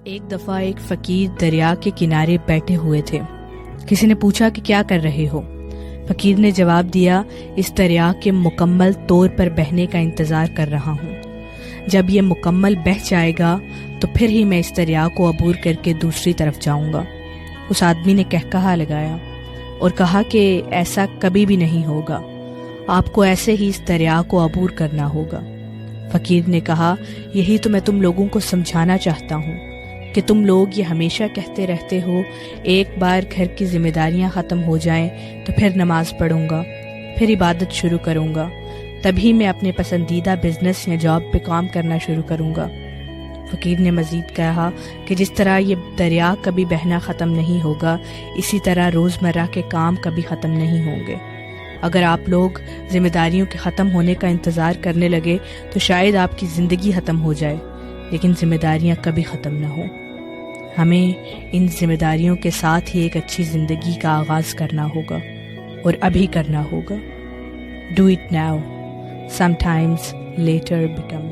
ایک دفعہ ایک فقیر دریا کے کنارے بیٹھے ہوئے تھے۔ کسی نے پوچھا کہ کیا کر رہے ہو؟ فقیر نے جواب دیا، اس دریا کے مکمل طور پر بہنے کا انتظار کر رہا ہوں۔ جب یہ مکمل بہہ جائے گا تو پھر ہی میں اس دریا کو عبور کر کے دوسری طرف جاؤں گا۔ اس آدمی نے کہکہا لگایا اور کہا کہ ایسا کبھی بھی نہیں ہوگا، آپ کو ایسے ہی اس دریا کو عبور کرنا ہوگا۔ فقیر نے کہا، یہی تو میں تم لوگوں کو سمجھانا چاہتا ہوں کہ تم لوگ یہ ہمیشہ کہتے رہتے ہو ایک بار گھر کی ذمہ داریاں ختم ہو جائیں تو پھر نماز پڑھوں گا، پھر عبادت شروع کروں گا، تبھی میں اپنے پسندیدہ بزنس یا جاب پہ کام کرنا شروع کروں گا۔ فقیر نے مزید کہا کہ جس طرح یہ دریا کبھی بہنا ختم نہیں ہوگا، اسی طرح روزمرہ کے کام کبھی ختم نہیں ہوں گے۔ اگر آپ لوگ ذمہ داریوں کے ختم ہونے کا انتظار کرنے لگے تو شاید آپ کی زندگی ختم ہو جائے، لیکن ذمہ داریاں کبھی ختم نہ ہوں۔ ہمیں ان ذمہ داریوں کے ساتھ ہی ایک اچھی زندگی کا آغاز کرنا ہوگا، اور ابھی کرنا ہوگا۔ Do it now. Sometimes later becomes